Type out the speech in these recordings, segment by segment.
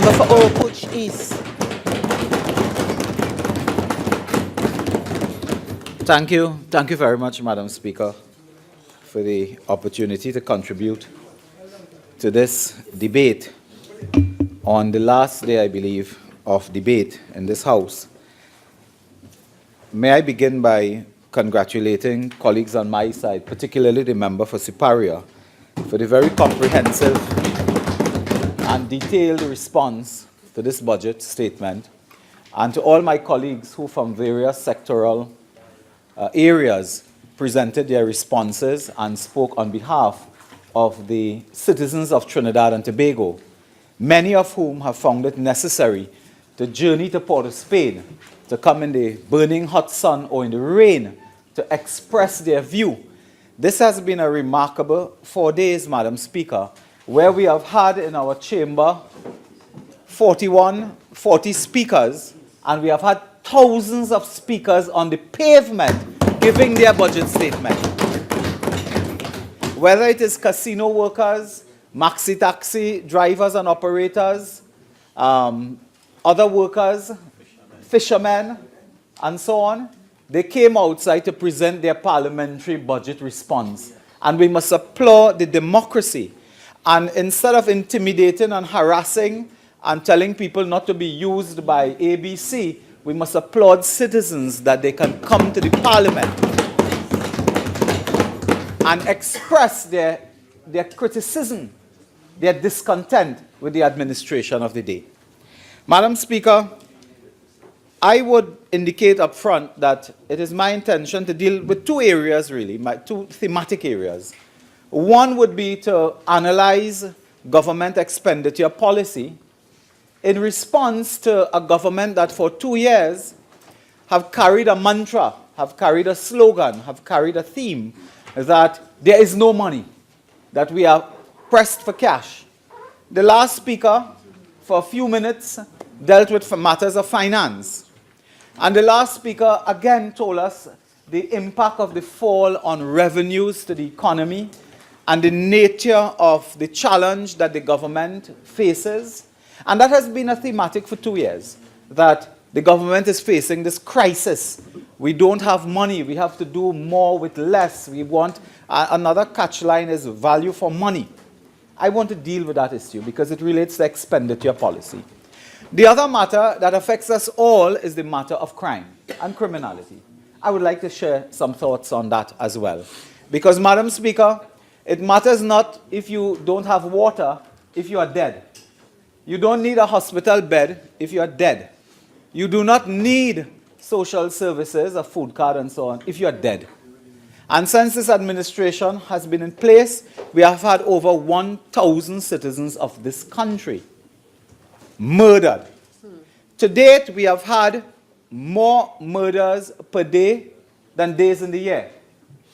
Member for Oropouche East. Thank you. Thank you very much, Madam Speaker, for the opportunity to contribute to this debate on the last day, I believe, of debate in this House. May I begin by congratulating colleagues on my side, particularly the member for Siparia, for the very comprehensive and detailed response to this budget statement, and to all my colleagues who from various sectoral areas presented their responses and spoke on behalf of the citizens of Trinidad and Tobago, many of whom have found it necessary to journey to Port of Spain, to come in the burning hot sun or in the rain to express their view. This has been a remarkable 4 days, Madam Speaker, where we have had in our chamber 40 speakers, and we have had thousands of speakers on the pavement giving their budget statement. Whether it is casino workers, maxi-taxi drivers and operators, other workers, fishermen, and so on, they came outside to present their parliamentary budget response. And we must applaud the democracy. And instead of intimidating and harassing and telling people not to be used by ABC, we must applaud citizens that they can come to the parliament and express their criticism, their discontent with the administration of the day. Madam Speaker, I would indicate up front that it is my intention to deal with two areas, really, two thematic areas. One would be to analyze government expenditure policy in response to a government that for 2 years have carried a mantra, have carried a slogan, have carried a theme that there is no money, that we are pressed for cash. The last speaker, for a few minutes, dealt with matters of finance. And the last speaker again told us the impact of the fall on revenues to the economy and the nature of the challenge that the government faces. And that has been a thematic for 2 years, that the government is facing this crisis. We don't have money. We have to do more with less. We want another catchline is value for money. I want to deal with that issue because it relates to expenditure policy. The other matter that affects us all is the matter of crime and criminality. I would like to share some thoughts on that as well. Because, Madam Speaker, it matters not if you don't have water if you are dead. You don't need a hospital bed if you are dead. You do not need social services, a food card and so on, if you are dead. And since this administration has been in place, we have had over 1,000 citizens of this country murdered. To date, we have had more murders per day than days in the year.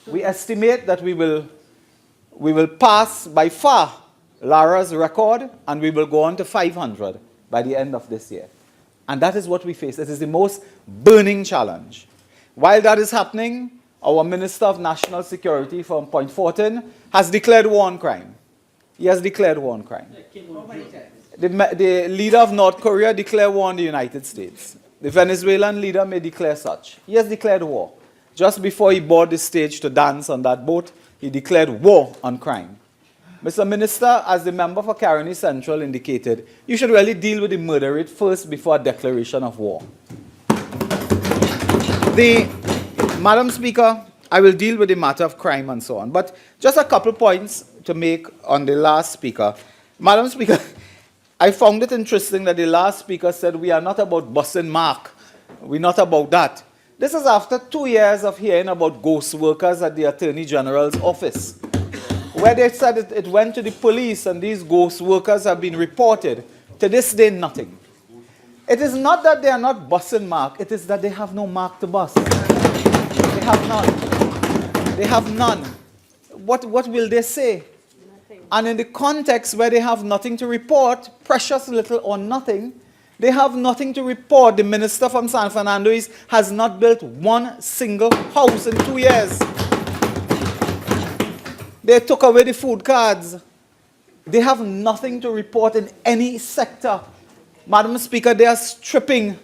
We estimate that we will pass by far Lara's record, and we will go on to 500 by the end of this year. And that is what we face. It is the most burning challenge. While that is happening, our Minister of National Security from Point Fortin has declared war on crime. He has declared war on crime. The leader of North Korea declared war on the United States. The Venezuelan leader may declare such. He has declared war. Just before he boarded the stage to dance on that boat, he declared war on crime. Mr. Minister, as the member for Caroni Central indicated, you should really deal with the murder rate first before a declaration of war. Madam Speaker, I will deal with the matter of crime and so on. But just a couple points to make on the last speaker. Madam Speaker, I found it interesting that the last speaker said we are not about busing Mark. We're not about that. This is after 2 years of hearing about ghost workers at the Attorney General's office, where they said it went to the police and these ghost workers have been reported. To this day, nothing. It is not that they are not busing Mark, it is that they have no Mark to bus. They have none. They have none. What will they say? Nothing. And in the context where they have nothing to report, precious little or nothing, they have nothing to report. The minister from San Fernando East has not built one single house in 2 years. They took away the food cards. They have nothing to report in any sector. Madam Speaker, they are stripping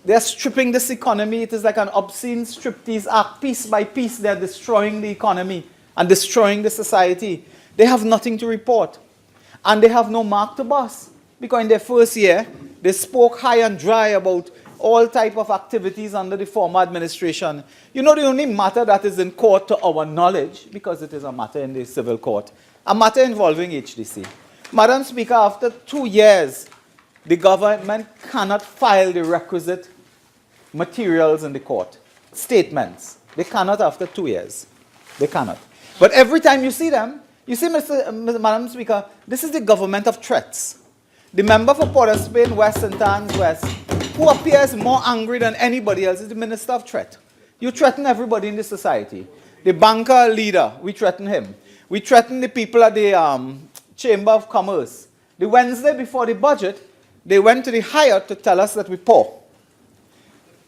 this economy. It is like an obscene striptease act. Piece by piece, they are destroying the economy and destroying the society. They have nothing to report. And they have no mark to bust. Because in their first year, they spoke high and dry about all type of activities under the former administration. You know, the only matter that is in court to our knowledge, because it is a matter in the civil court, a matter involving HDC. Madam Speaker, after 2 years, the government cannot file the requisite materials in the court. Statements. They cannot after 2 years. They cannot. But every time you see them, you see, Madam Speaker, this is the government of threats. The member for Port of Spain, West and Tans West, who appears more angry than anybody else, is the minister of threat. You threaten everybody in the society. The banker leader, we threaten him. We threaten the people at the Chamber of Commerce. The Wednesday before the budget, they went to the Hyatt to tell us that we're poor.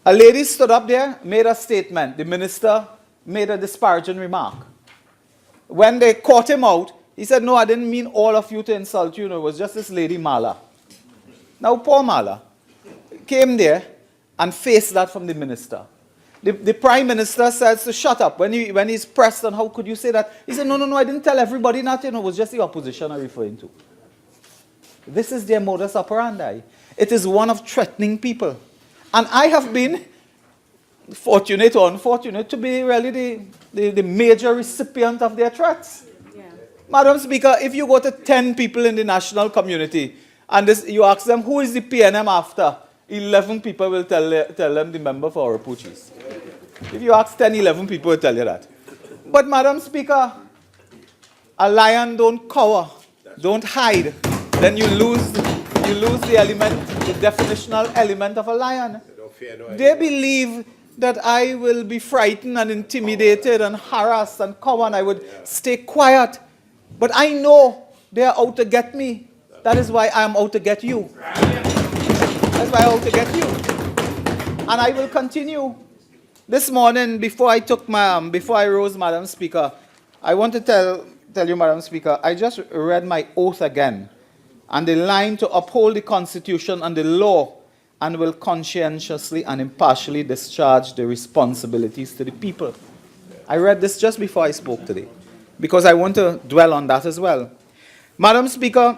A lady stood up there, made a statement. The minister made a disparaging remark. When they caught him out, he said, no, I didn't mean all of you to insult you. No, it was just this lady Mala. Now, poor Mala came there and faced that from the minister. The prime minister says to shut up. When he's pressed on how could you say that, he said, no, I didn't tell everybody nothing. It was just the opposition I'm referring to. This is their modus operandi. It is one of threatening people. And I have been fortunate or unfortunate to be really the major recipient of their threats. Yeah. Madam Speaker, if you go to 10 people in the national community and you ask them who is the PNM after, 11 people will tell them the member for Oropouche East. If you ask 10, 11 people will tell you that. But Madam Speaker, a lion don't cower, don't hide. Then you lose the element, the definitional element of a lion. They believe that I will be frightened and intimidated and harassed and cower and I would stay quiet. But I know they are out to get me. That is why I am out to get you. That's why I'm out to get you. And I will continue. This morning, before I rose, Madam Speaker, I want to tell you, Madam Speaker, I just read my oath again. And the line to uphold the Constitution and the law and will conscientiously and impartially discharge the responsibilities to the people. I read this just before I spoke today, because I want to dwell on that as well. Madam Speaker,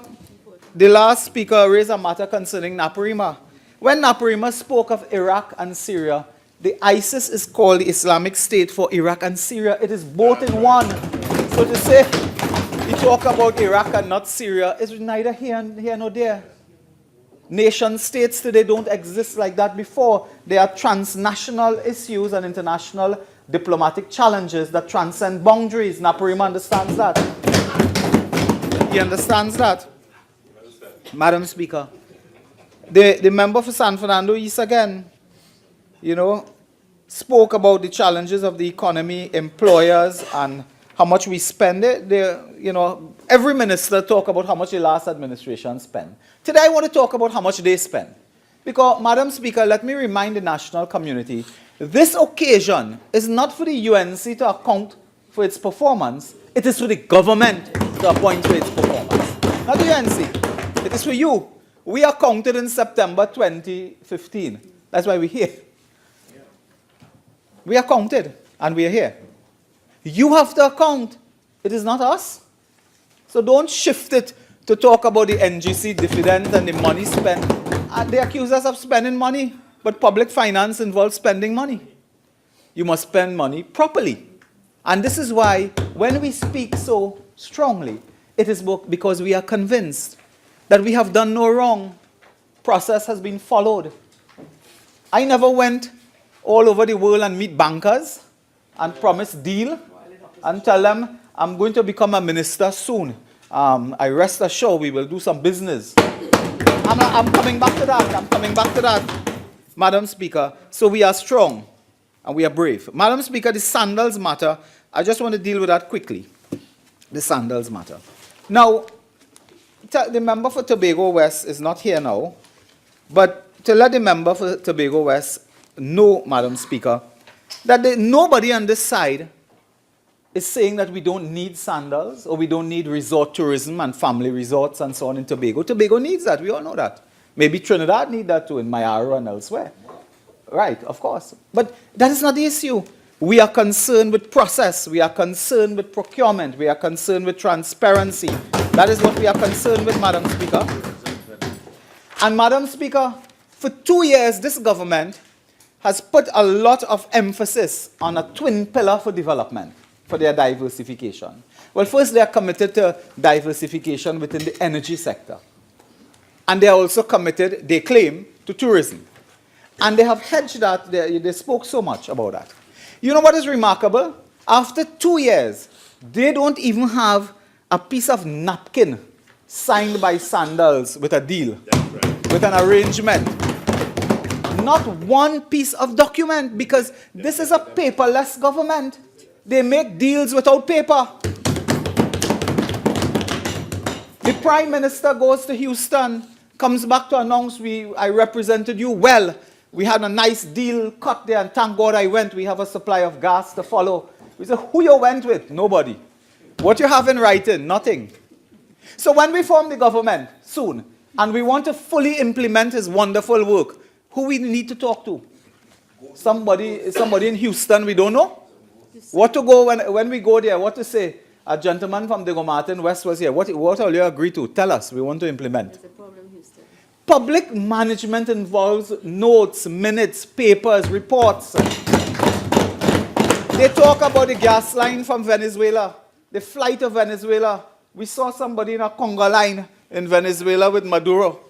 the last speaker raised a matter concerning Naparima. When Naparima spoke of Iraq and Syria, the ISIS is called the Islamic State for Iraq and Syria. It is both in one. So to say, we talk about Iraq and not Syria is neither here nor there. Nation states today don't exist like that before. There are transnational issues and international diplomatic challenges that transcend boundaries. Naparima understands that. He understands that. Madam Speaker, the member for San Fernando East again, spoke about the challenges of the economy, employers, and how much we spend it. Every minister talk about how much the last administration spent. Today I want to talk about how much they spend. Because, Madam Speaker, let me remind the national community, this occasion is not for the UNC to account for its performance. It is for the government to appoint for its performance. Not the UNC. It is for you. We are counted in September 2015. That's why we're here. We are counted and we are here. You have to account. It is not us. So don't shift it to talk about the NGC dividend and the money spent. They accuse us of spending money, but public finance involves spending money. You must spend money properly. And this is why when we speak so strongly, it is because we are convinced that we have done no wrong. Process has been followed. I never went all over the world and meet bankers and promise deal and tell them, I'm going to become a minister soon. I rest assured we will do some business. I'm coming back to that. Madam Speaker, so we are strong and we are brave. Madam Speaker, the sandals matter. I just want to deal with that quickly. The sandals matter. Now, the member for Tobago West is not here now, but to let the member for Tobago West know, Madam Speaker, that nobody on this side is saying that we don't need sandals or we don't need resort tourism and family resorts and so on in Tobago. Tobago needs that. We all know that. Maybe Trinidad need that too in Mayara and elsewhere. Right, of course. But that is not the issue. We are concerned with process. We are concerned with procurement. We are concerned with transparency. That is what we are concerned with, Madam Speaker. And Madam Speaker, for 2 years, this government has put a lot of emphasis on a twin pillar for development, for their diversification. Well, first, they are committed to diversification within the energy sector. And they are also committed, they claim, to tourism. And they have hedged that, they spoke so much about that. You know what is remarkable? After 2 years, they don't even have a piece of napkin signed by Sandals with a deal, with an arrangement. Not one piece of document, because this is a paperless government. They make deals without paper. The Prime Minister goes to Houston, comes back to announce, I represented you well. We had a nice deal cut there, and thank God I went. We have a supply of gas to follow. We said, who you went with? Nobody. What you have in writing? Nothing. So when we form the government soon, and we want to fully implement his wonderful work, who we need to talk to? Somebody in Houston we don't know? What to go when we go there? What to say? A gentleman from Diego Martin West was here. What all you agree to? Tell us. We want to implement. There's a problem, Houston. Public management involves notes, minutes, papers, reports. They talk about the gas line from Venezuela, the flight of Venezuela. We saw somebody in a conga line in Venezuela with Maduro.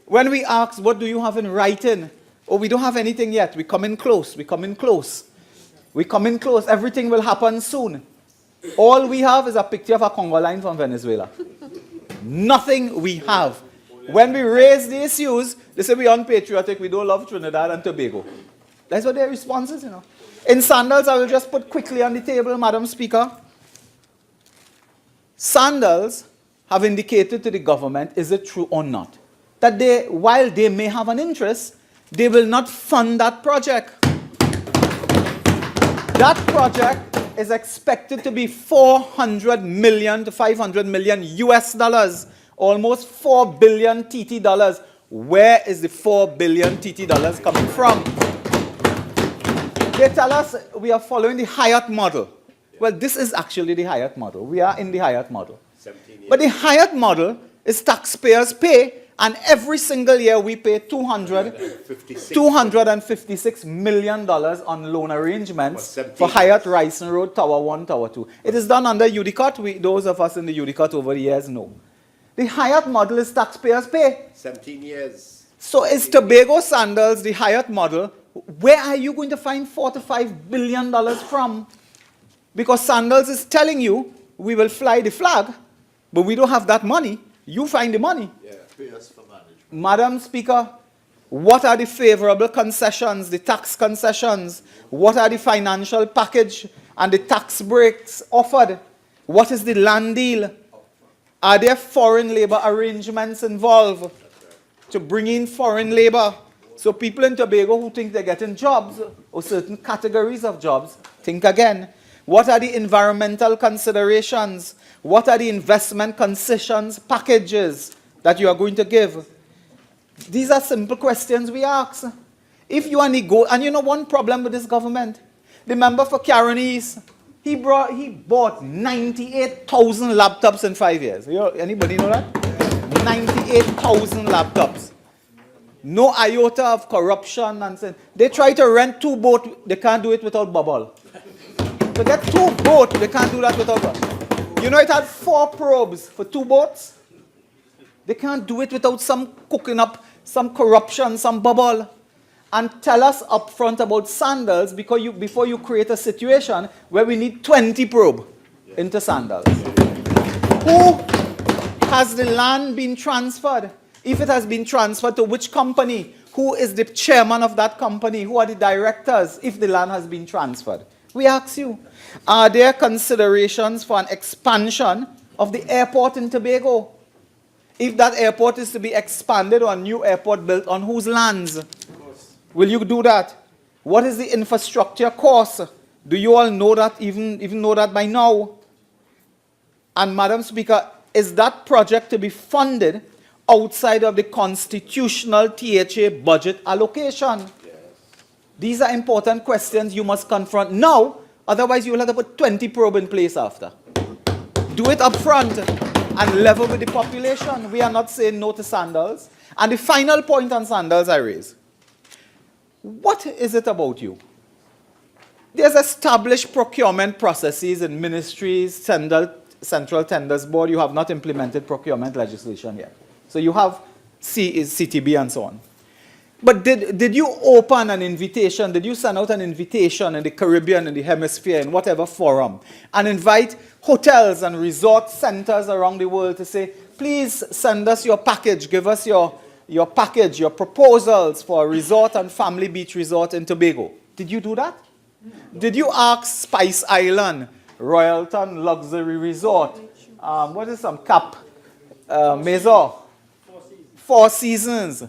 When we ask, what do you have in writing? Oh, we don't have anything yet. We come in close. We come in close. We come in close. Everything will happen soon. All we have is a picture of a conga line from Venezuela. Nothing we have. When we raise the issues, they say we're unpatriotic, we don't love Trinidad and Tobago. That's what their response is, you know. In Sandals, I will just put quickly on the table, Madam Speaker. Sandals have indicated to the government, is it true or not, that they, while they may have an interest, they will not fund that project. That project is expected to be 400 million to 500 million US dollars. Almost 4 billion TT dollars. Where is the 4 billion TT dollars coming from? They tell us we are following the Hyatt model. Well, this is actually the Hyatt model. We are in the Hyatt model. But the Hyatt model is taxpayers pay, and every single year we pay $256 million on loan arrangements for Hyatt Ryson Road, Tower 1, Tower 2. It is done under UDICOT. Those of us in the UDICOT over the years know. The Hyatt model is taxpayers pay. 17 years. So is Tobago Sandals the Hyatt model? Where are you going to find $4 to $5 billion from? Because Sandals is telling you, we will fly the flag, but we don't have that money. You find the money. Yeah, pay us for management. Madam Speaker, what are the favorable concessions, the tax concessions? What are the financial package and the tax breaks offered? What is the land deal? Are there foreign labor arrangements involved to bring in foreign labor? So people in Tobago who think they're getting jobs or certain categories of jobs, think again. What are the environmental considerations? What are the investment concessions packages that you are going to give? These are simple questions we ask. If you are and you know one problem with this government, the member for Karen East, he bought 98,000 laptops in 5 years. Anybody know that? 98,000 laptops. No iota of corruption and sin. They try to rent 2 boats, they can't do it without bubble. To get 2 boats, they can't do that without bubble. You know it had 4 probes for 2 boats? They can't do it without some cooking up, some corruption, some bubble. And tell us up front about Sandals before you create a situation where we need 20 probe into Sandals. Who has the land been transferred? If it has been transferred to which company? Who is the chairman of that company? Who are the directors if the land has been transferred? We ask you, are there considerations for an expansion of the airport in Tobago? If that airport is to be expanded or a new airport built on whose lands? Will you do that? What is the infrastructure cost? Do you all know that, even know that by now? And Madam Speaker, is that project to be funded outside of the constitutional THA budget allocation? Yes. These are important questions you must confront now, otherwise you will have to put 20 probe in place after. Do it up front and level with the population. We are not saying no to sandals. And the final point on sandals I raise. What is it about you? There's established procurement processes in ministries, Central Tenders Board. You have not implemented procurement legislation yet. So you have CTB and so on. But did you open an invitation, did you send out an invitation in the Caribbean, in the hemisphere, in whatever forum, and invite hotels and resort centers around the world to say, please send us your package, give us your package, your proposals for a resort and family beach resort in Tobago? Did you do that? Did you ask Spice Island, Royalton Luxury Resort, what is some Cap, Maison, Four Seasons.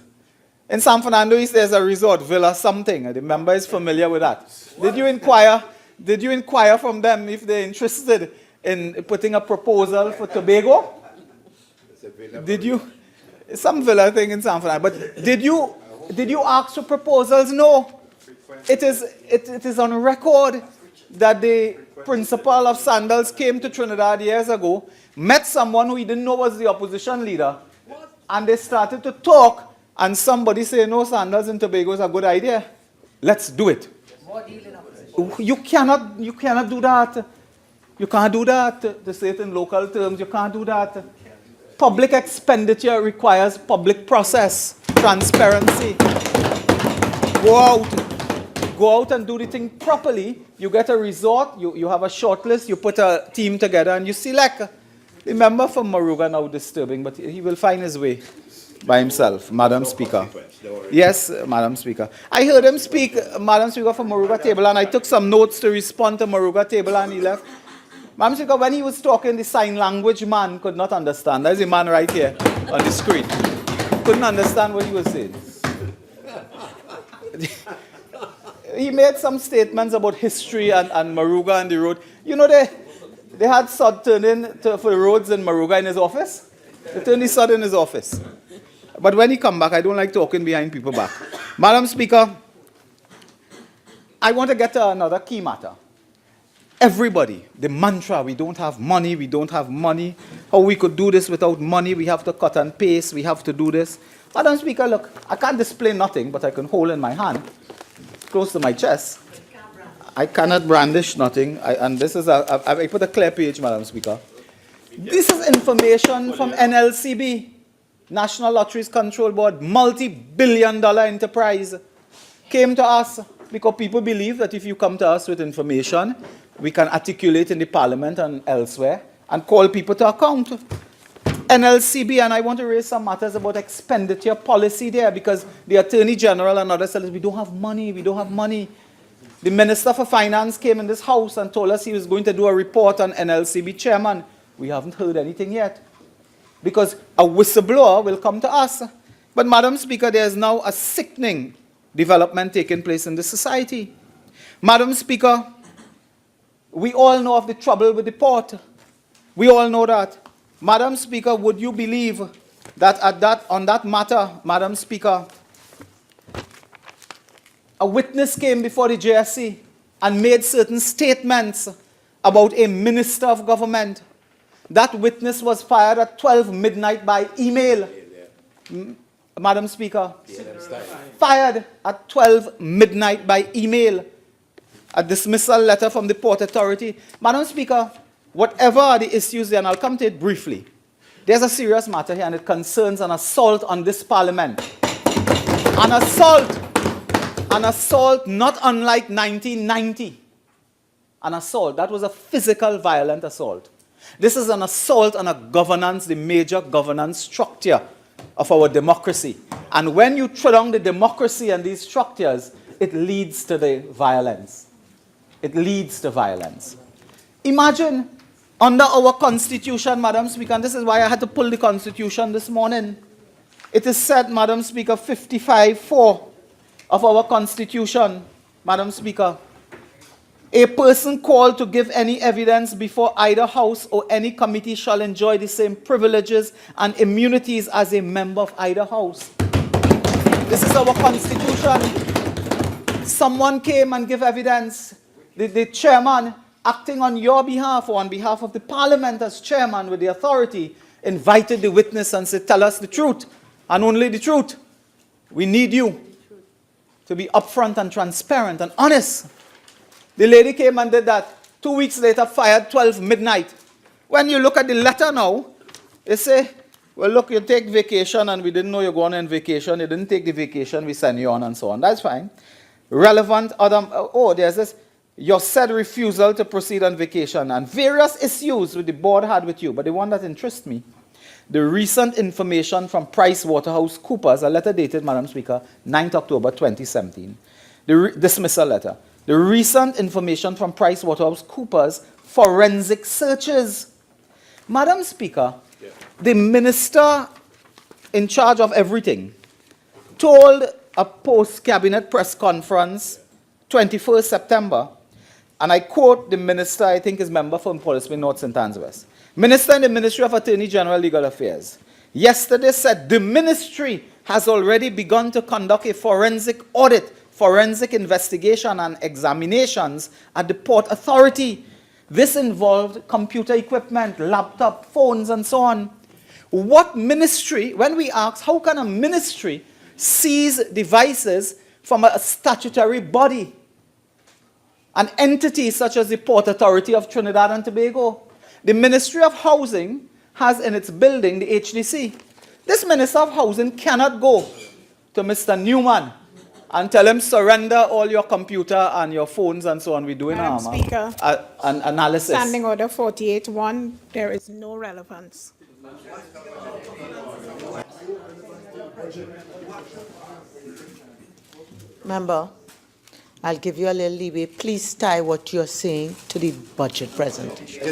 In San Fernando East, there's a resort, Villa something. The member is familiar with that. Did you inquire from them if they're interested in putting a proposal for Tobago? Did you? Some villa thing in San Fernando. But did you ask for proposals? No. It is on record that the principal of Sandals came to Trinidad years ago, met someone who he didn't know was the opposition leader, and they started to talk. And somebody say, no, Sandals in Tobago is a good idea. Let's do it. You cannot do that. You can't do that. To say it in local terms, you can't do that. Public expenditure requires public process, transparency. Go out and do the thing properly. You get a resort, you have a short list, you put a team together and you select. The member from Moruga now disturbing, but he will find his way by himself, Madam Speaker. Yes, Madam Speaker. I heard him speak, Madam Speaker, from Moruga Table, and I took some notes to respond to Moruga Table, and he left. Madam Speaker, when he was talking, the sign language man could not understand. There's a man right here on the screen. Couldn't understand what he was saying. He made some statements about history and Moruga and the road. You know, they had sod turned in for the roads in Moruga in his office. They turned the sod in his office. But when he come back, I don't like talking behind people back. Madam Speaker, I want to get to another key matter. Everybody, the mantra, we don't have money, how we could do this without money, we have to cut and paste, we have to do this. Madam Speaker, look, I can't display nothing, but I can hold in my hand, close to my chest. I cannot brandish nothing, and this is, I put a clear page, Madam Speaker. This is information from NLCB. National Lotteries Control Board, multi-billion-dollar enterprise, came to us because people believe that if you come to us with information, we can articulate in the parliament and elsewhere and call people to account. NLCB, and I want to raise some matters about expenditure policy there because the Attorney General and others said, we don't have money. The Minister for Finance came in this house and told us he was going to do a report on NLCB chairman. We haven't heard anything yet. Because a whistleblower will come to us. But Madam Speaker, there is now a sickening development taking place in the society. Madam Speaker, we all know of the trouble with the port. We all know that. Madam Speaker, would you believe that on that matter, Madam Speaker, a witness came before the JSC and made certain statements about a minister of government. That witness was fired at 12 midnight by email. Madam Speaker, fired at 12 midnight by email. A dismissal letter from the Port Authority. Madam Speaker, whatever are the issues there, and I'll come to it briefly, there's a serious matter here and it concerns an assault on this parliament. An assault not unlike 1990. An assault, that was a physical violent assault. This is an assault on a governance, the major governance structure of our democracy. And when you throw down the democracy and these structures, it leads to the violence. It leads to violence. Imagine, under our Constitution, Madam Speaker, and this is why I had to pull the Constitution this morning. It is said, Madam Speaker, 55(4) of our Constitution, Madam Speaker, A person called to give any evidence before either house or any committee shall enjoy the same privileges and immunities as a member of either house. This is our constitution. Someone came and gave evidence. The chairman, acting on your behalf or on behalf of the parliament as chairman with the authority, invited the witness and said, tell us the truth and only the truth. We need you to be upfront and transparent and honest. The lady came and did that. 2 weeks later, fired 12 midnight. When you look at the letter now, they say, well, look, you take vacation and we didn't know you're going on vacation. You didn't take the vacation, we send you on and so on. That's fine. Relevant other, there's this, your said refusal to proceed on vacation and various issues which the board had with you. But the one that interests me, the recent information from PricewaterhouseCoopers, a letter dated, Madam Speaker, 9th October 2017, the dismissal letter. The recent information from PricewaterhouseCoopers forensic searches. Madam Speaker, the minister in charge of everything told a post-cabinet press conference 21st September, and I quote the minister, I think is member from Police North St. Anne's West. Minister in the Ministry of Attorney General Legal Affairs yesterday said the ministry has already begun to conduct a forensic audit, forensic investigation and examinations at the Port Authority. This involved computer equipment, laptop, phones, and so on. What ministry, when we ask, how can a ministry seize devices from a statutory body, an entity such as the Port Authority of Trinidad and Tobago? The Ministry of Housing has in its building the HDC. This Minister of Housing cannot go to Mr. Newman and tell him surrender all your computer and your phones and so on. We're doing Madam Speaker, an analysis. Standing Order 48.1, there is no relevance. Member, I'll give you a little leeway. Please tie what you're saying to the budget presentation.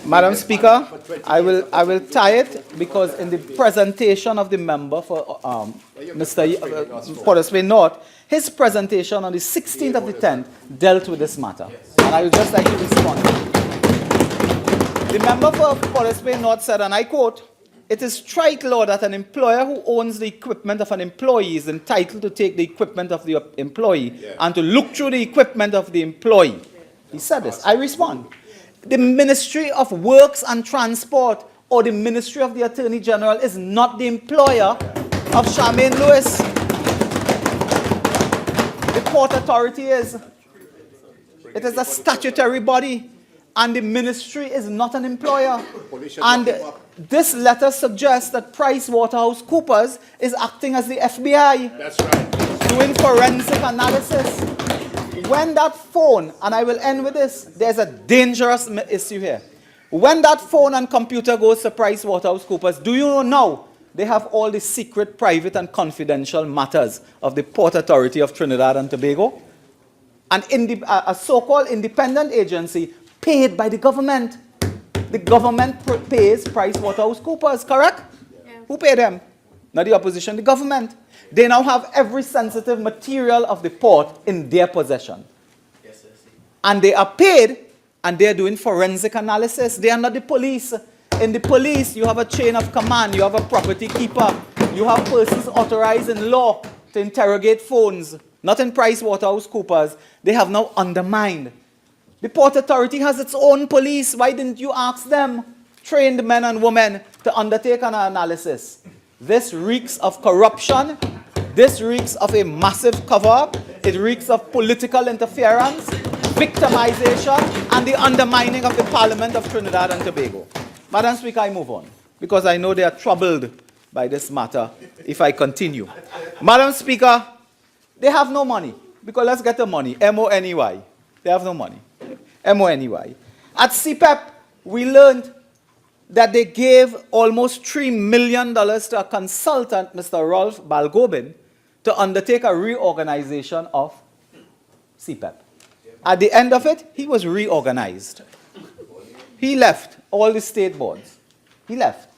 Madam Speaker, I will tie it because in the presentation of the member for Mr. Portersway North, his presentation on the 16th of the 10th dealt with this matter. And I would just like to respond. The member for Portersway North said, and I quote, "It is trite law that an employer who owns the equipment of an employee is entitled to take the equipment of the employee and to look through the equipment of the employee." He said this. I respond. The Ministry of Works and Transport or the Ministry of the Attorney General is not the employer of Charmaine Lewis. The Port Authority is. It is a statutory body. And the ministry is not an employer. And this letter suggests that PricewaterhouseCoopers is acting as the FBI. That's right. Doing forensic analysis. When that phone, and I will end with this, there's a dangerous issue here. When that phone and computer goes to PricewaterhouseCoopers, do you know now they have all the secret, private, and confidential matters of the Port Authority of Trinidad and Tobago? And a so-called independent agency paid by the government. The government pays PricewaterhouseCoopers, correct? Yeah. Who paid them? Not the opposition, the government. They now have every sensitive material of the port in their possession. Yes, and they are paid, and they are doing forensic analysis. They are not the police. In the police, you have a chain of command. You have a property keeper. You have persons authorized in law to interrogate phones. Not in PricewaterhouseCoopers. They have now undermined. The Port Authority has its own police. Why didn't you ask them, trained men and women, to undertake an analysis? This reeks of corruption. This reeks of a massive cover-up. It reeks of political interference, victimization, and the undermining of the Parliament of Trinidad and Tobago. Madam Speaker, I move on, because I know they are troubled by this matter if I continue. Madam Speaker, they have no money, because let's get the money, M-O-N-E-Y. They have no money. M-O-N-E-Y. At CPEP, we learned that they gave almost $3 million to a consultant, Mr. Rolf Balgobin, to undertake a reorganization of CPEP. At the end of it, he was reorganized. He left all the state boards. He left.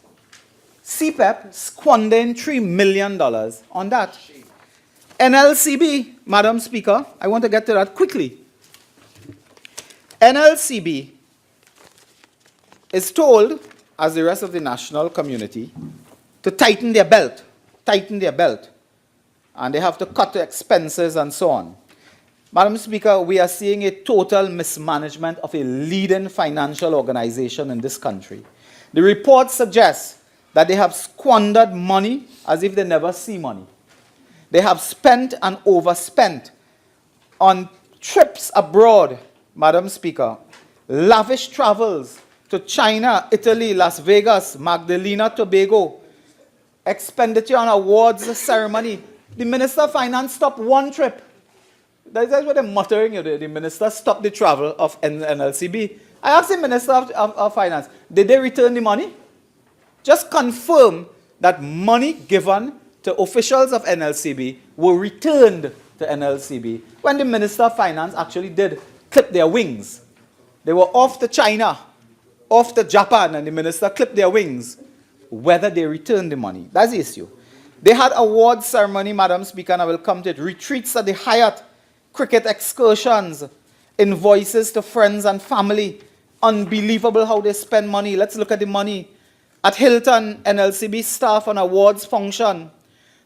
CPEP squandering $3 million on that. NLCB, Madam Speaker, I want to get to that quickly. NLCB is told, as the rest of the national community, to tighten their belt, and they have to cut the expenses and so on. Madam Speaker, we are seeing a total mismanagement of a leading financial organization in this country. The report suggests that they have squandered money as if they never see money. They have spent and overspent on trips abroad, Madam Speaker, lavish travels to China, Italy, Las Vegas, Magdalena, Tobago, expenditure on awards ceremony. The Minister of Finance stopped one trip. That's what they're muttering. The minister stopped the travel of NLCB. I asked the Minister of Finance, did they return the money? Just confirm that money given to officials of NLCB were returned to NLCB when the Minister of Finance actually did clip their wings. They were off to China, off to Japan, and the minister clipped their wings. Whether they returned the money, that's the issue. They had awards ceremony, Madam Speaker, and I will come to it. Retreats at the Hyatt, cricket excursions, invoices to friends and family. Unbelievable how they spend money. Let's look at the money. At Hilton, NLCB staff on awards function.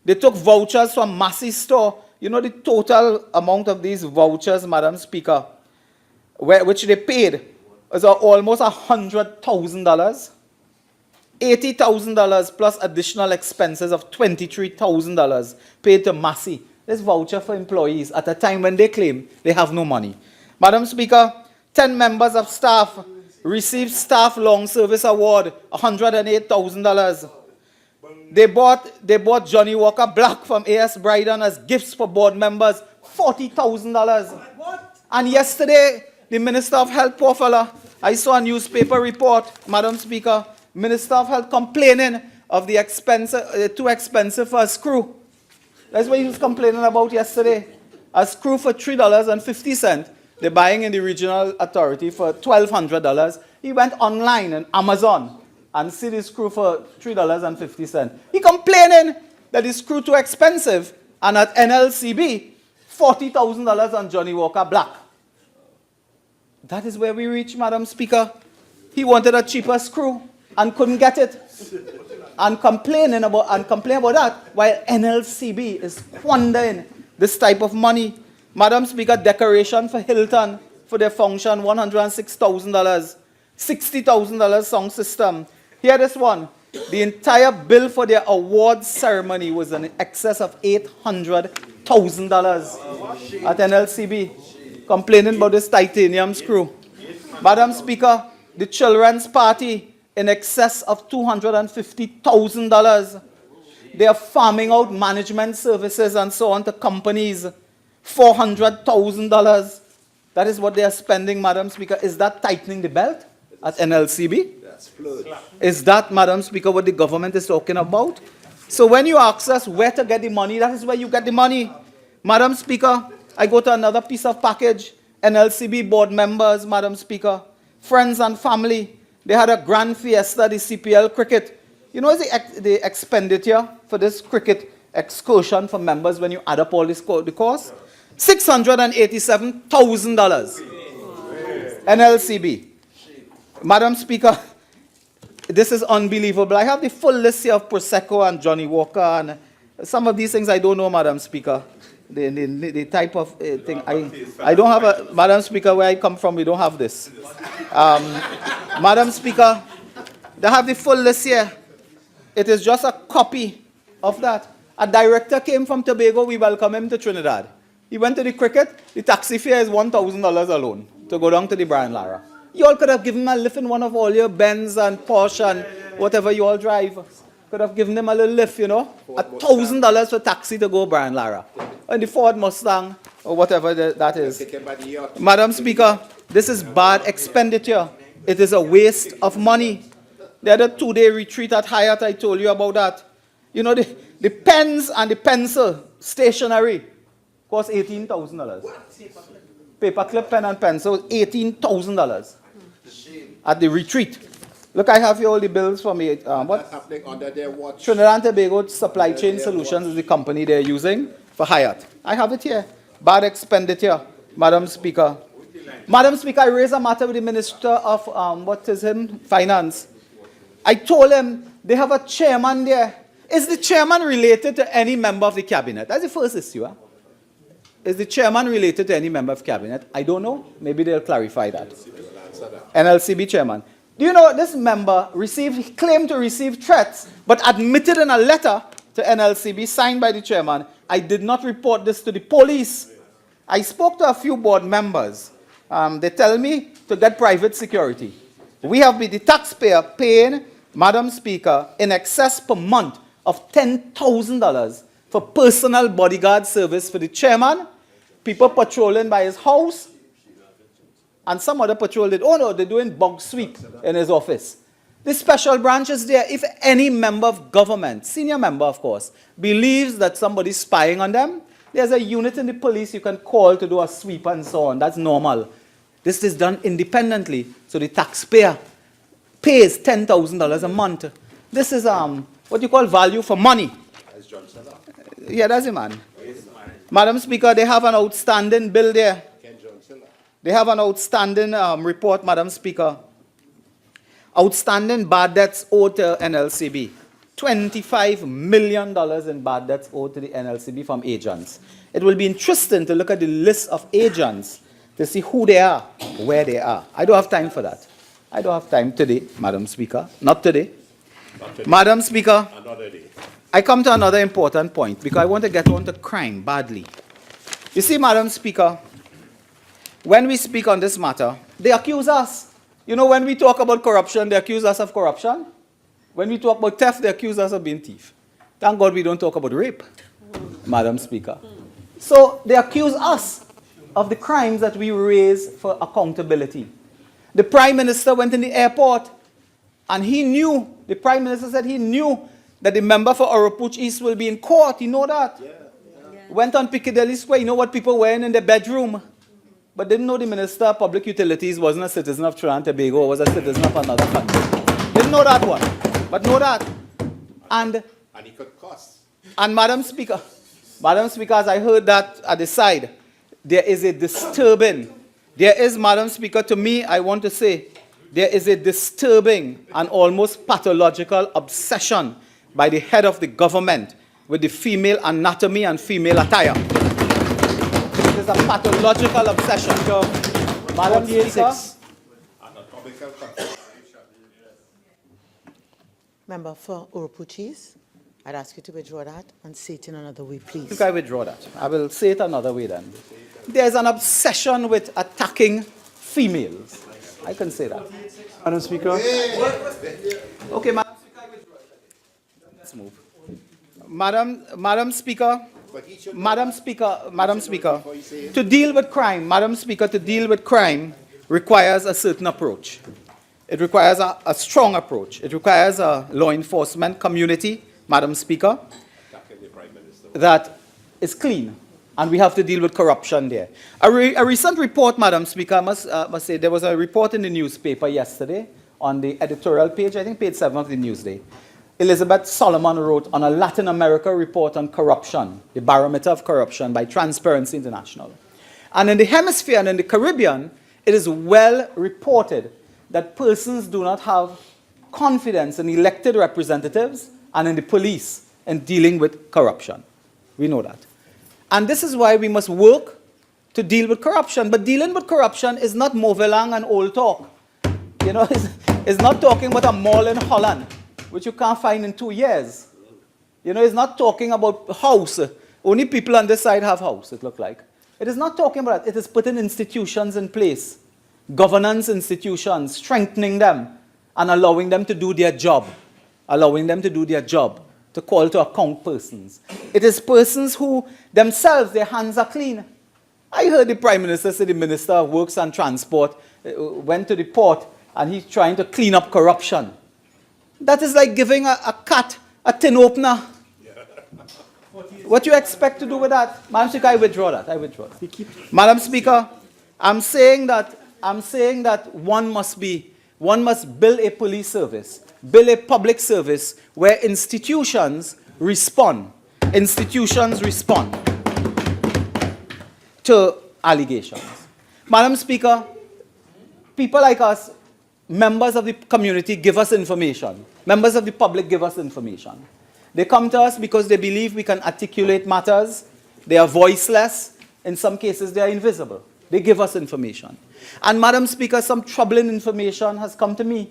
They took vouchers from Massey store. You know the total amount of these vouchers, Madam Speaker, which they paid was almost $100,000. $80,000 plus additional expenses of $23,000 paid to Massey. This voucher for employees at a time when they claim they have no money. Madam Speaker, 10 members of staff received Staff Long Service Award, $108,000. They bought Johnny Walker Black from A.S. Bryden as gifts for board members, $40,000. And yesterday, the Minister of Health, poor fella, I saw a newspaper report, Madam Speaker, Minister of Health complaining of the too expensive for a screw. That's what he was complaining about yesterday. A screw for $3.50. They're buying in the regional authority for $1,200. He went online on Amazon and see the screw for $3.50. He complaining that the screw too expensive, and at NLCB, $40,000 on Johnny Walker Black. That is where we reach, Madam Speaker. He wanted a cheaper screw and couldn't get it. And complain about that while NLCB is squandering this type of money. Madam Speaker, decoration for Hilton for their function, $106,000. $60,000 sound system. Hear this one. The entire bill for their awards ceremony was in excess of $800,000 at NLCB. Complaining about this titanium screw. Madam Speaker, the children's party in excess of $250,000. They are farming out management services and so on to companies. $400,000. That is what they are spending, Madam Speaker. Is that tightening the belt at NLCB? That's flowed. Is that, Madam Speaker, what the government is talking about? So when you ask us where to get the money, that is where you get the money. Madam Speaker, I go to another piece of package. NLCB board members, Madam Speaker, friends and family. They had a grand fiesta, the CPL cricket. You know the expenditure for this cricket excursion for members when you add up all this the cost? $687,000. NLCB. Madam Speaker, this is unbelievable. I have the full list here of Prosecco and Johnny Walker and some of these things I don't know, Madam Speaker. The type of thing. I don't have a, Madam Speaker, where I come from, we don't have this. Madam Speaker, they have the full list here. It is just a copy of that. A director came from Tobago, we welcome him to Trinidad. He went to the cricket, the taxi fare is $1,000 alone to go down to the Brian Lara. You all could have given him a lift in one of all your Benz and Porsche and whatever you all drive. Could have given them a little lift, you know. $1,000 for taxi to go Brian Lara. And the Ford Mustang, or whatever that is. Madam Speaker, this is bad expenditure. It is a waste of money. They had a 2-day retreat at Hyatt, I told you about that. You know, the pens and the pencil, stationery, cost $18,000. Paperclip, pen and pencil, $18,000 at the retreat. Look, I have here all the bills for me. What's happening under their watch? Trinidad and Tobago Supply Chain Solutions is the company they're using for Hyatt. I have it here. Bad expenditure, Madam Speaker. Madam Speaker, I raised a matter with the Minister of, Finance. I told him they have a chairman there. Is the chairman related to any member of the cabinet? That's the first issue. Huh? Is the chairman related to any member of cabinet? I don't know. Maybe they'll clarify that. NLCB chairman. Do you know this member claimed to receive threats, but admitted in a letter to NLCB signed by the chairman, I did not report this to the police. I spoke to a few board members. They tell me to get private security. We have been the taxpayer paying, Madam Speaker, in excess per month of $10,000 for personal bodyguard service for the chairman, people patrolling by his house, and some other patrol did. Oh no, they're doing bug sweep in his office. This special branch is there. If any member of government, senior member of course, believes that somebody's spying on them, there's a unit in the police you can call to do a sweep and so on. That's normal. This is done independently. So the taxpayer pays $10,000 a month. This is what you call value for money. That's John Seller. Yeah, that's the man. Madam Speaker, they have an outstanding bill there. They have an outstanding report, Madam Speaker. Outstanding bad debts owed to NLCB. $25 million in bad debts owed to the NLCB from agents. It will be interesting to look at the list of agents to see who they are, where they are. I don't have time for that. I don't have time today, Madam Speaker. Not today. Madam Speaker, I come to another important point because I want to get on to crime badly. You see, Madam Speaker, when we speak on this matter, they accuse us. You know, when we talk about corruption, they accuse us of corruption. When we talk about theft, they accuse us of being thief. Thank God we don't talk about rape, Madam Speaker. So they accuse us of the crimes that we raise for accountability. The Prime Minister went in the airport and he knew, the Prime Minister said he knew that the member for Oropouche East will be in court. You know that? Yeah. Went on Piccadilly Square. You know what people were in their bedroom? But didn't know the Minister of Public Utilities wasn't a citizen of Trinidad and Tobago, was a citizen of another country. Didn't know that one. But know that. And he could cost. And Madam Speaker, as I heard that at the side, there is a disturbing, Madam Speaker, to me, I want to say, there is a disturbing and almost pathological obsession by the head of the government with the female anatomy and female attire. It is a pathological obsession. Madam Speaker. Member for Oropouche East, I'd ask you to withdraw that and say it in another way, please. I think I withdraw that. I will say it another way then. There's an obsession with attacking females. I can say that. Madam Speaker. Okay, Madam Speaker, I withdraw it. Let's move. Madam Speaker, to deal with crime, Madam Speaker, to deal with crime requires a certain approach. It requires a strong approach. It requires a law enforcement community, Madam Speaker, that is clean. And we have to deal with corruption there. A recent report, Madam Speaker, I must say, there was a report in the newspaper yesterday on the editorial page, I think page 7 of the Newsday. Elizabeth Solomon wrote on a Latin America report on corruption, the barometer of corruption by Transparency International. And in the hemisphere and in the Caribbean, it is well reported that persons do not have confidence in elected representatives and in the police in dealing with corruption. We know that. And this is why we must work to deal with corruption. But dealing with corruption is not Movelang and old talk. You know, it's not talking about a mall in Holland, which you can't find in 2 years. You know, it's not talking about house. Only people on this side have house, it looks like. It is not talking about that. It is putting institutions in place, governance institutions, strengthening them, and allowing them to do their job. Allowing them to do their job, to call to account persons. It is persons who themselves, their hands are clean. I heard the Prime Minister say the Minister of Works and Transport went to the port and he's trying to clean up corruption. That is like giving a cat a tin opener. What do you expect to do with that? Madam Speaker, I withdraw that. I withdraw that. Madam Speaker, I'm saying that one must build a police service, build a public service where institutions respond to allegations. Madam Speaker, people like us, members of the community, give us information. Members of the public give us information. They come to us because they believe we can articulate matters. They are voiceless. In some cases, they are invisible. They give us information. And Madam Speaker, some troubling information has come to me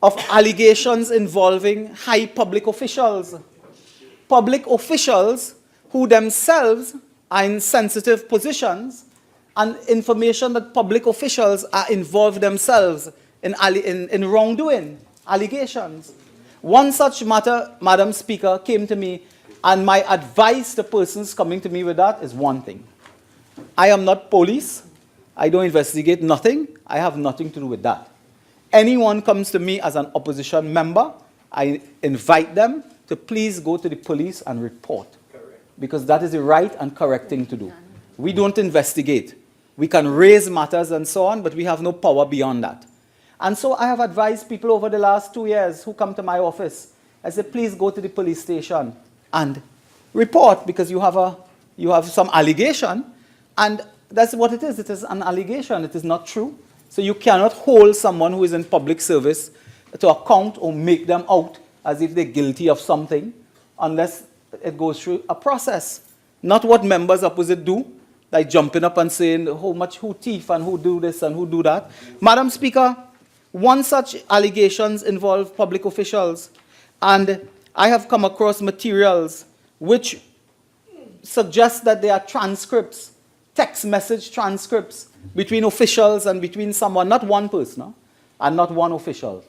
of allegations involving high public officials. Public officials who themselves are in sensitive positions, and information that public officials are involved themselves in wrongdoing, allegations. One such matter, Madam Speaker, came to me, and my advice to persons coming to me with that is one thing. I am not police. I don't investigate nothing. I have nothing to do with that. Anyone comes to me as an opposition member, I invite them to please go to the police and report. Correct. Because that is the right and correct thing to do. We don't investigate. We can raise matters and so on, but we have no power beyond that. And so I have advised people over the last 2 years who come to my office. I say, please go to the police station and report, because you have some allegation, and that's what it is. It is an allegation. It is not true. So you cannot hold someone who is in public service to account or make them out as if they're guilty of something unless it goes through a process. Not what members opposite do, like jumping up and saying who thief and who do this and who do that. Madam Speaker, one such allegations involve public officials, and I have come across materials which suggest that there are transcripts, text message transcripts between officials and between someone, not one person, no? And not one official,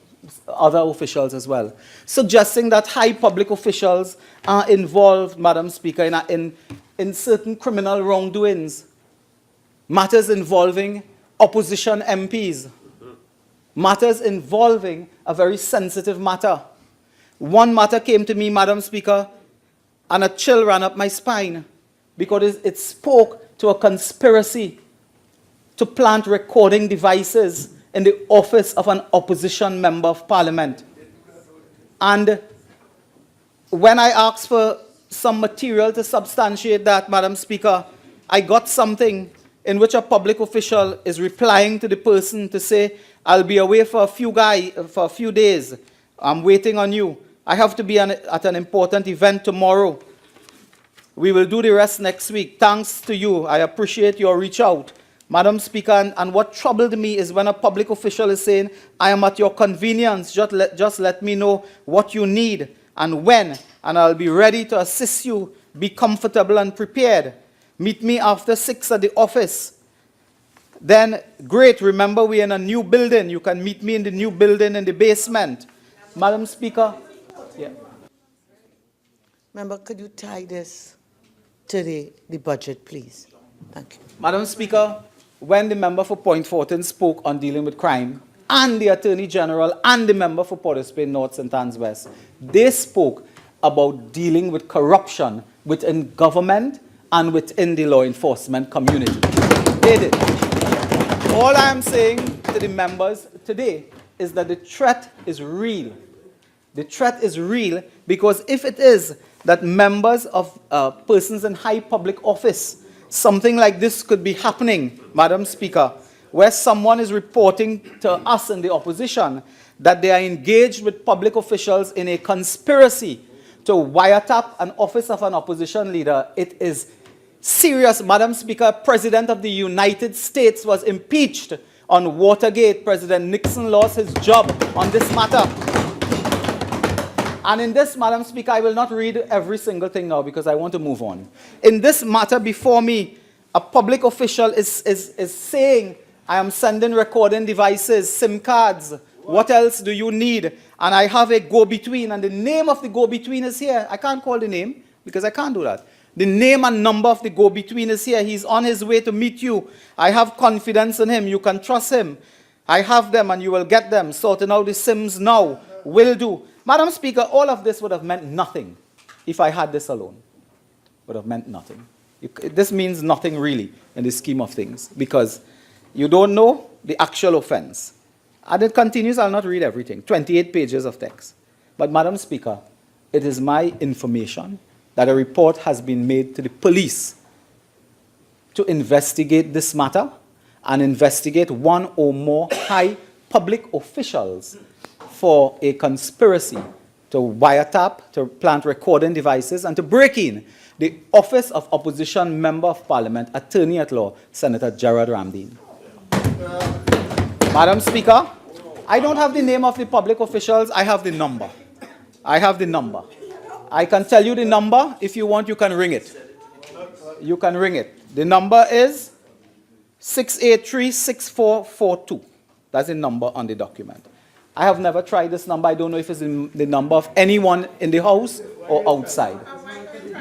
other officials as well, suggesting that high public officials are involved, Madam Speaker, in certain criminal wrongdoings, matters involving opposition MPs, matters involving a very sensitive matter. One matter came to me, Madam Speaker, and a chill ran up my spine because it spoke to a conspiracy to plant recording devices in the office of an opposition member of parliament. And when I asked for some material to substantiate that, Madam Speaker, I got something in which a public official is replying to the person to say, I'll be away for a few days. I'm waiting on you. I have to be at an important event tomorrow. We will do the rest next week. Thanks to you. I appreciate your reach out. Madam Speaker, and what troubled me is when a public official is saying, I am at your convenience, just let me know what you need and when, and I'll be ready to assist you. Be comfortable and prepared. Meet me after 6 at the office. Then, great, remember we're in a new building. You can meet me in the new building in the basement. Madam Speaker. Yeah. Member, could you tie this to the budget, please? Thank you. Madam Speaker, when the member for Point Fortin spoke on dealing with crime, and the Attorney General and the member for Port of Spain North, St. Anne's West, they spoke about dealing with corruption within government and within the law enforcement community. They did. All I am saying to the members today is that the threat is real. The threat is real because if it is that members of persons in high public office, something like this could be happening, Madam Speaker, where someone is reporting to us in the opposition that they are engaged with public officials in a conspiracy to wiretap an office of an opposition leader. It is serious, Madam Speaker. President of the United States was impeached on Watergate. President Nixon lost his job on this matter. And in this, Madam Speaker, I will not read every single thing now because I want to move on. In this matter before me, a public official is saying, I am sending recording devices, SIM cards. What else do you need? And I have a go-between, and the name of the go-between is here. I can't call the name because I can't do that. The name and number of the go-between is here. He's on his way to meet you. I have confidence in him. You can trust him. I have them, and you will get them. Sorting out the SIMs now. Will do. Madam Speaker, all of this would have meant nothing if I had this alone. Would have meant nothing. This means nothing really in the scheme of things because you don't know the actual offense. And it continues, I'll not read everything, 28 pages of text. But Madam Speaker, it is my information that a report has been made to the police to investigate this matter and investigate one or more high public officials for a conspiracy to wiretap, to plant recording devices, and to break in the office of Opposition Member of Parliament, Attorney at Law, Senator Gerard Ramdeen. Madam Speaker, I don't have the name of the public officials, I have the number. I have the number. I can tell you the number. If you want, you can ring it. You can ring it. The number is 683-6442. That's the number on the document. I have never tried this number. I don't know if it's the number of anyone in the House or outside.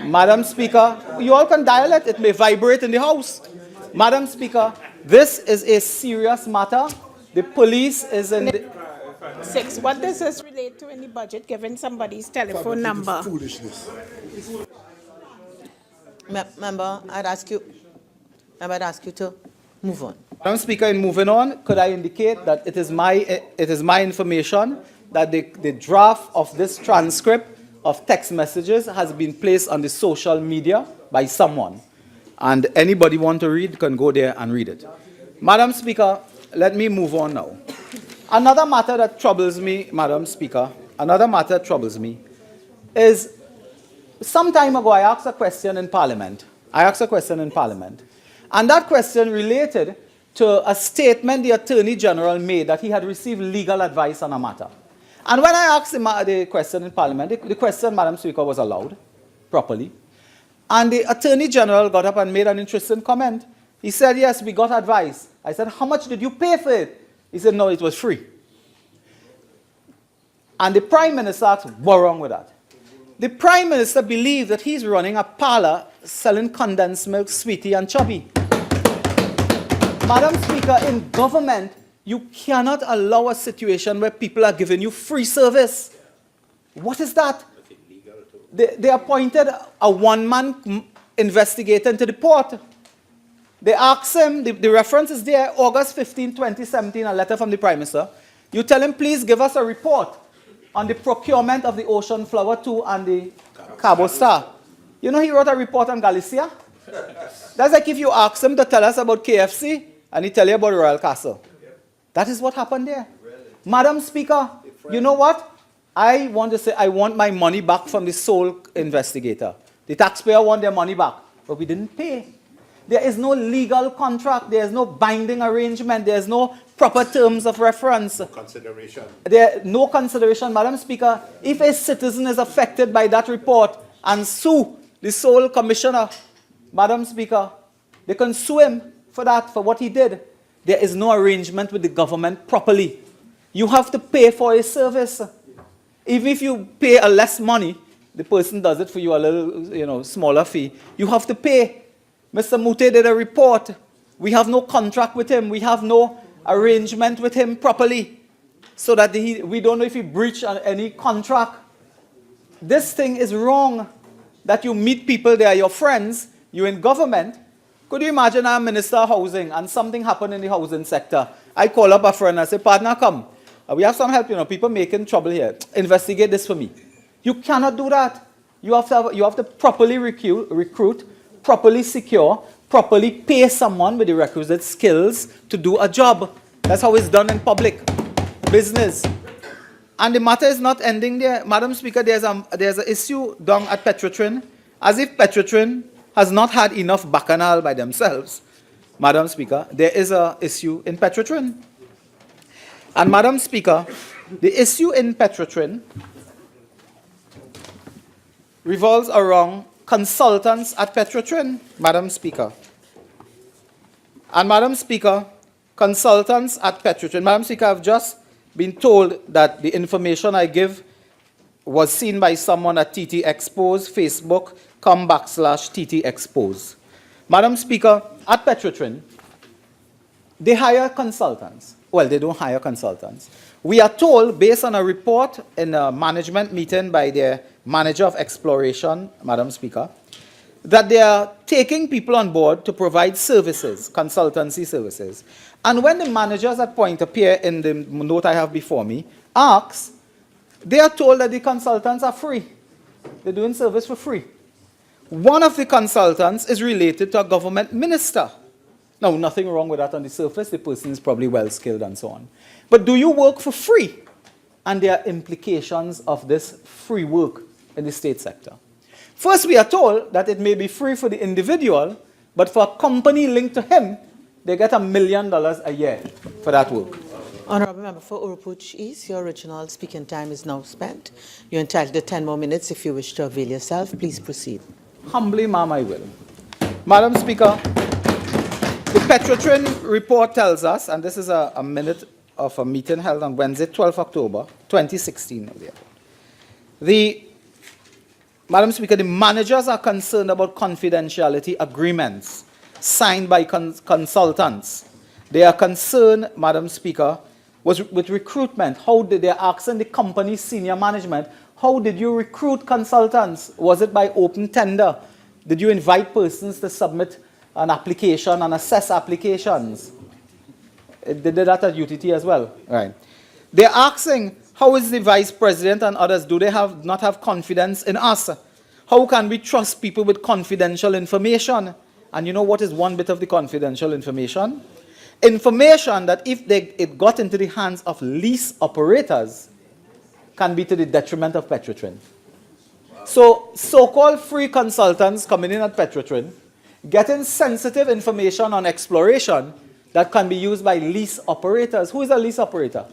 Madam Speaker, you all can dial it. It may vibrate in the House. Madam Speaker, this is a serious matter. The police is in the... 6, what does this relate to in the budget, given somebody's telephone number? Foolishness. Member, I'd ask you to move on. Madam Speaker, in moving on, could I indicate that it is my information that the draft of this transcript of text messages has been placed on the social media by someone. And anybody want to read can go there and read it. Madam Speaker, let me move on now. Another matter that troubles me, Madam Speaker, is some time ago I asked a question in Parliament. And that question related to a statement the Attorney General made that he had received legal advice on a matter. And when I asked him the question in Parliament, the question, Madam Speaker, was allowed properly. And the Attorney General got up and made an interesting comment. He said, yes, we got advice. I said, how much did you pay for it? He said, no, it was free. And the Prime Minister asked, what's wrong with that? The Prime Minister believes that he's running a parlor selling condensed milk, sweetie, and chubby. Madam Speaker, in government, you cannot allow a situation where people are giving you free service. What is that? They appointed a one-man investigator into the port. They asked him, the reference is there, August 15, 2017, a letter from the Prime Minister. You tell him, please give us a report on the procurement of the Ocean Flower 2 and the Cabo Star. You know he wrote a report on Galicia? That's like if you ask him to tell us about KFC, and he tell you about Royal Castle. That is what happened there. Madam Speaker, you know what? I want to say I want my money back from the sole investigator. The taxpayer want their money back, but we didn't pay. There is no legal contract. There is no binding arrangement. There is no proper terms of reference. Consideration. There no consideration, Madam Speaker. If a citizen is affected by that report and sue the sole commissioner, Madam Speaker, they can sue him for that, for what he did. There is no arrangement with the government properly. You have to pay for a service. Even if you pay a less money, the person does it for you a little, smaller fee. You have to pay. Mr. Mute did a report. We have no contract with him. We have no arrangement with him properly. So that we don't know if he breached any contract. This thing is wrong. That you meet people, they are your friends, you're in government. Could you imagine I'm Minister of Housing and something happened in the housing sector? I call up a friend and say, partner, come. We have some help, people making trouble here. Investigate this for me. You cannot do that. You have to properly recruit, properly secure, properly pay someone with the requisite skills to do a job. That's how it's done in public business. And the matter is not ending there. Madam Speaker, there's an issue down at Petrotrin, as if Petrotrin has not had enough bacchanal by themselves. Madam Speaker, there is an issue in Petrotrin. And Madam Speaker, the issue in Petrotrin revolves around consultants at Petrotrin, Madam Speaker. And Madam Speaker, consultants at Petrotrin. Madam Speaker, I've just been told that the information I give was seen by someone at TT Expose, Facebook, /TT Expose. Madam Speaker, at Petrotrin, they hire consultants. Well, they don't hire consultants. We are told, based on a report in a management meeting by their manager of exploration, Madam Speaker, that they are taking people on board to provide services, consultancy services. And when the managers at point appear in the note I have before me, asks, they are told that the consultants are free. They're doing service for free. One of the consultants is related to a government minister. Now, nothing wrong with that on the surface. The person is probably well skilled and so on. But do you work for free? And there are implications of this free work in the state sector. First, we are told that it may be free for the individual, but for a company linked to him, they get $1 million a year for that work. Honourable Member for Oropouche East, your original speaking time is now spent. You're entitled to 10 more minutes if you wish to avail yourself. Please proceed. Humbly, ma'am, I will. Madam Speaker, the Petrotrin report tells us, and this is a minute of a meeting held on Wednesday, 12 October, 2016. Madam Speaker, the managers are concerned about confidentiality agreements signed by consultants. They are concerned, Madam Speaker, with recruitment. They are asking the company's senior management, how did you recruit consultants? Was it by open tender? Did you invite persons to submit an application and assess applications? They did that at UTT as well. Right. They're asking, how is the vice president and others, do they not have confidence in us? How can we trust people with confidential information? And you know what is one bit of the confidential information? Information that if it got into the hands of lease operators can be to the detriment of Petrotrin. So, so-called free consultants coming in at Petrotrin, getting sensitive information on exploration that can be used by lease operators. Who is a lease operator?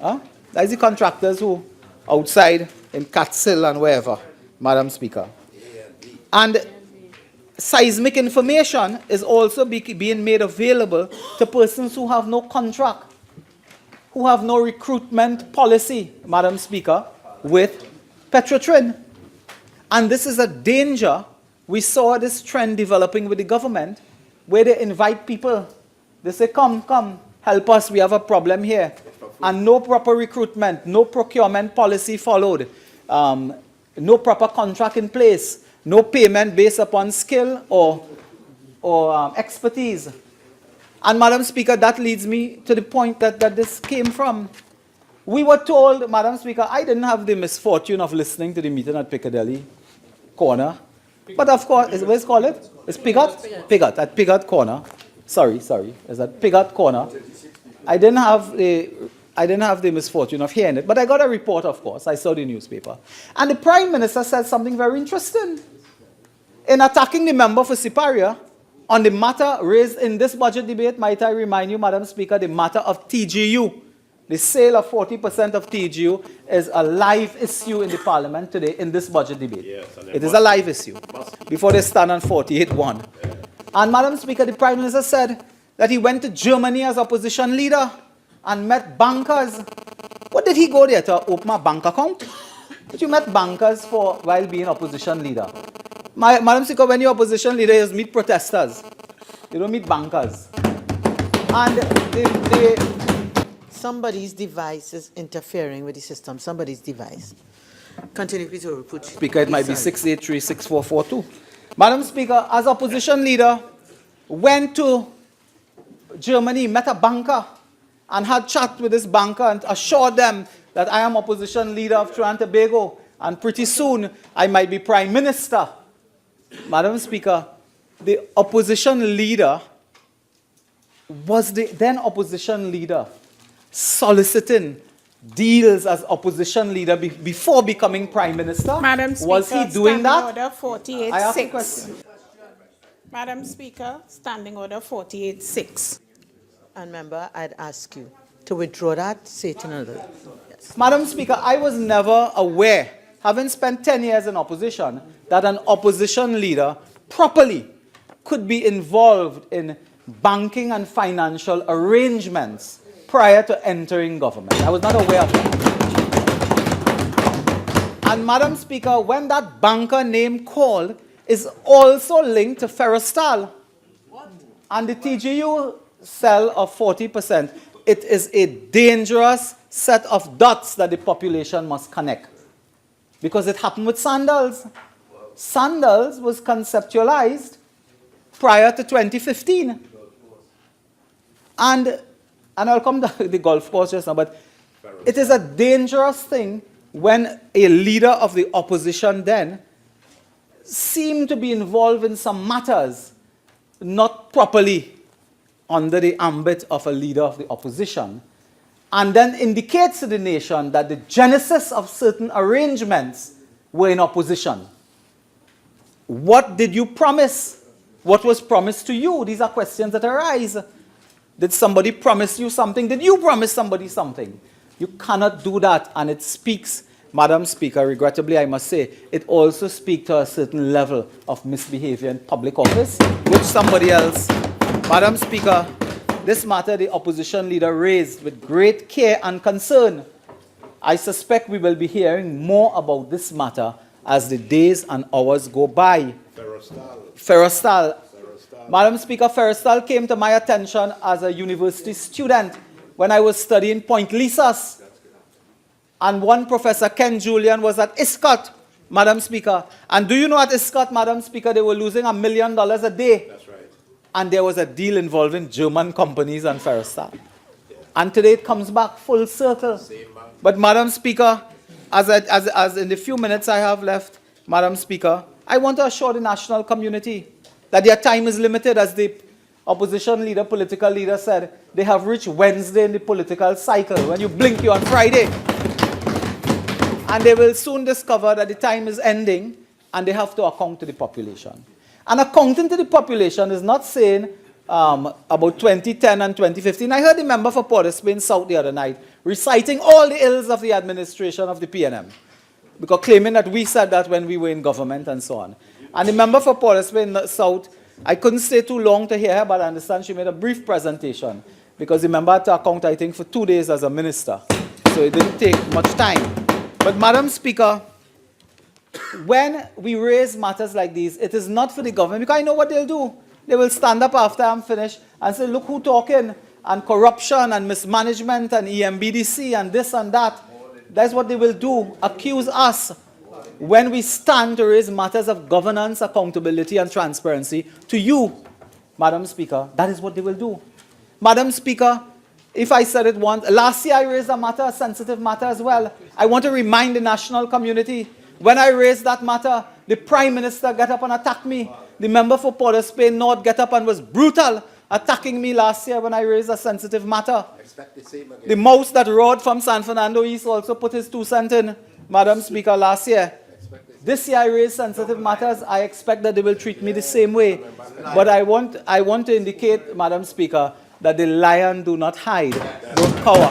Huh? That is the contractors who outside in Catskill and wherever, Madam Speaker. And seismic information is also being made available to persons who have no contract, who have no recruitment policy, Madam Speaker, with Petrotrin. And this is a danger. We saw this trend developing with the government, where they invite people. They say, come, help us, we have a problem here. And no proper recruitment, no procurement policy followed, no proper contract in place, no payment based upon skill or expertise. And Madam Speaker, that leads me to the point that this came from. We were told, Madam Speaker, I didn't have the misfortune of listening to the meeting at Piccadilly Corner. But of course, what is it called? It's Piggott? Piggott, at Piggott Corner. Sorry, is that Piggott Corner? I didn't have the misfortune of hearing it, but I got a report, of course. I saw the newspaper. And the Prime Minister said something very interesting. In attacking the member for Siparia, on the matter raised in this budget debate, might I remind you, Madam Speaker, the matter of TGU. The sale of 40% of TGU is a live issue in the Parliament today in this budget debate. Yes, it is a live issue. Before they stand on 48-1. Yeah. And Madam Speaker, the Prime Minister said that he went to Germany as opposition leader and met bankers. What did he go there to open a bank account? But you met bankers while being opposition leader. Madam Speaker, when you're opposition leader, you meet protesters. You don't meet bankers. And somebody's device is interfering with the system. Somebody's device. Continue, please, Oropouche. Speaker, it might be 683-6442. Madam Speaker, as opposition leader, went to Germany, met a banker, and had chat with this banker and assured them that I am opposition leader of Trinidad and Tobago, and pretty soon I might be Prime Minister. Madam Speaker, the opposition leader was the then opposition leader soliciting deals as opposition leader before becoming Prime Minister? Madam Speaker, was he doing that? Order 48-6. I have a question. Madam Speaker, Standing Order 48-6. And member, I'd ask you to withdraw that, say it in another. Yes. Madam Speaker, I was never aware, having spent 10 years in opposition, that an opposition leader properly could be involved in banking and financial arrangements prior to entering government. I was not aware of that. And Madam Speaker, when that banker name called is also linked to Ferrostal and the TGU sell of 40%, it is a dangerous set of dots that the population must connect. Because it happened with Sandals. Sandals was conceptualized prior to 2015. And I'll come to the golf course just now, but it is a dangerous thing when a leader of the opposition then seemed to be involved in some matters not properly under the ambit of a leader of the opposition, and then indicates to the nation that the genesis of certain arrangements were in opposition. What did you promise? What was promised to you? These are questions that arise. Did somebody promise you something? Did you promise somebody something? You cannot do that, and it speaks, Madam Speaker, regrettably I must say, it also speaks to a certain level of misbehavior in public office, which somebody else. Madam Speaker, this matter the opposition leader raised with great care and concern. I suspect we will be hearing more about this matter as the days and hours go by. Ferrostal. Madam Speaker, Ferrostal came to my attention as a university student when I was studying Point Lisas. And one Professor Ken Julian was at ISCOT, Madam Speaker. And do you know at ISCOT, Madam Speaker, they were losing $1 million a day. That's right. And there was a deal involving German companies and Ferrostal. And today it comes back full circle. But Madam Speaker, as in the few minutes I have left, Madam Speaker, I want to assure the national community that their time is limited, as the opposition leader, political leader said. They have reached Wednesday in the political cycle. When you blink, you're on Friday. And they will soon discover that the time is ending and they have to account to the population. And accounting to the population is not saying about 2010 and 2015. I heard the member for Port of Spain South the other night reciting all the ills of the administration of the PNM, because claiming that we said that when we were in government and so on. And the member for Port of Spain South, I couldn't stay too long to hear her, but I understand she made a brief presentation, because the member had to account, I think, for 2 days as a minister. So it didn't take much time. But Madam Speaker, when we raise matters like these, it is not for the government, because I know what they'll do. They will stand up after I'm finished and say, look who talking, and corruption and mismanagement and EMBDC and this and that. That's what they will do, accuse us. When we stand to raise matters of governance, accountability and transparency to you, Madam Speaker, that is what they will do. Madam Speaker, if I said it once, last year I raised a matter, a sensitive matter as well. I want to remind the national community, when I raised that matter, the Prime Minister got up and attacked me. The member for Port of Spain North got up and was brutal, attacking me last year when I raised a sensitive matter. Expect the same again. The mouse that roared from San Fernando East also put his 2 cents in, Madam Speaker, last year. This year I raised sensitive matters. I expect that they will treat me the same way. But I want to indicate, Madam Speaker, that the lion do not hide, don't cower.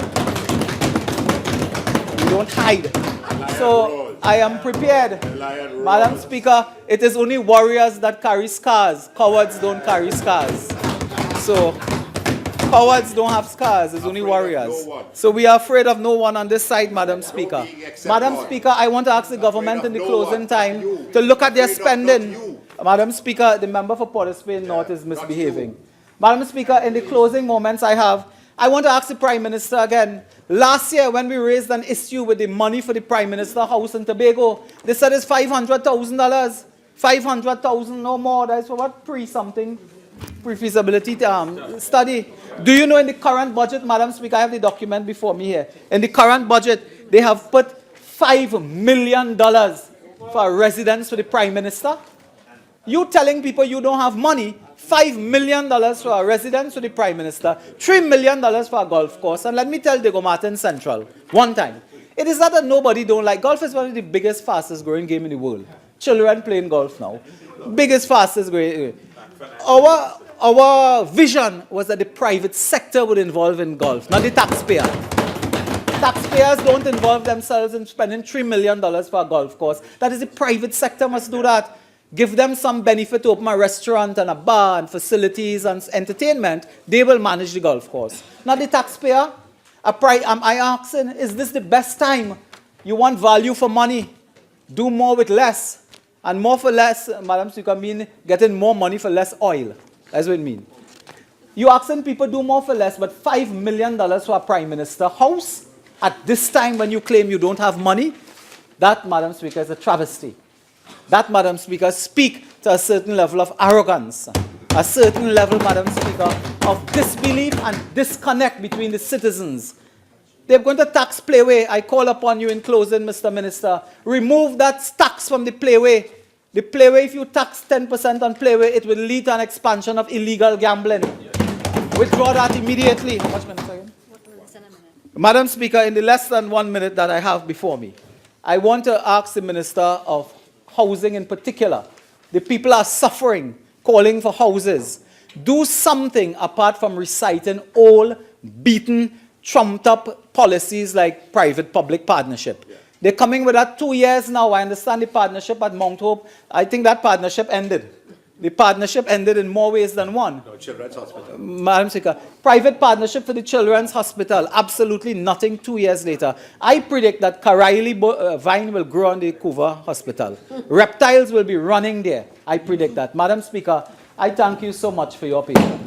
You don't hide. So I am prepared. Madam Speaker, it is only warriors that carry scars. Cowards don't carry scars. So cowards don't have scars, it's only warriors. So we are afraid of no one on this side, Madam Speaker. Madam Speaker, I want to ask the government in the closing time to look at their spending. Madam Speaker, the member for Port of Spain North is misbehaving. Madam Speaker, in the closing moments I want to ask the Prime Minister again. Last year, when we raised an issue with the money for the Prime Minister house in Tobago, they said it's $500,000. 500,000, no more. That's for what? Pre-feasibility study. Do you know in the current budget, Madam Speaker, I have the document before me here. In the current budget, they have put $5 million for a residence for the Prime Minister. You telling people you don't have money, $5 million for a residence for the Prime Minister, $3 million for a golf course, and let me tell Diego Martin Central, one time, it is not that nobody don't like golf. Is one of the biggest, fastest growing game in the world. Children playing golf now. Biggest, fastest growing. Our vision was that the private sector would involve in golf, not the taxpayer. Taxpayers don't involve themselves in spending $3 million for a golf course. That is the private sector must do that. Give them some benefit to open a restaurant and a bar and facilities and entertainment. They will manage the golf course. Not the taxpayer. Am I asking, is this the best time? You want value for money. Do more with less. And more for less, Madam Speaker, mean getting more money for less oil. That's what it means. You asking people do more for less, but $5 million for a Prime Minister house at this time when you claim you don't have money, that, Madam Speaker, is a travesty. That, Madam Speaker, speak to a certain level of arrogance, a certain level, Madam Speaker, of disbelief and disconnect between the citizens. They're going to tax Playway. I call upon you in closing, Mr. Minister. Remove that tax from the Playway. The playway, if you tax 10% on playway, it will lead to an expansion of illegal gambling. Withdraw that immediately. How much minutes again? Madam Speaker, in the less than 1 minute that I have before me, I want to ask the Minister of Housing in particular. The people are suffering, calling for houses. Do something apart from reciting old, beaten, trumped-up policies like private-public partnership. They're coming with that 2 years now. I understand the partnership at Mount Hope. I think that partnership ended. The partnership ended in more ways than one. No, Children's Hospital. Madam Speaker, private partnership for the Children's Hospital, absolutely nothing 2 years later. I predict that Karaili vine will grow on the Couva Hospital. Reptiles will be running there. I predict that. Madam Speaker, I thank you so much for your patience.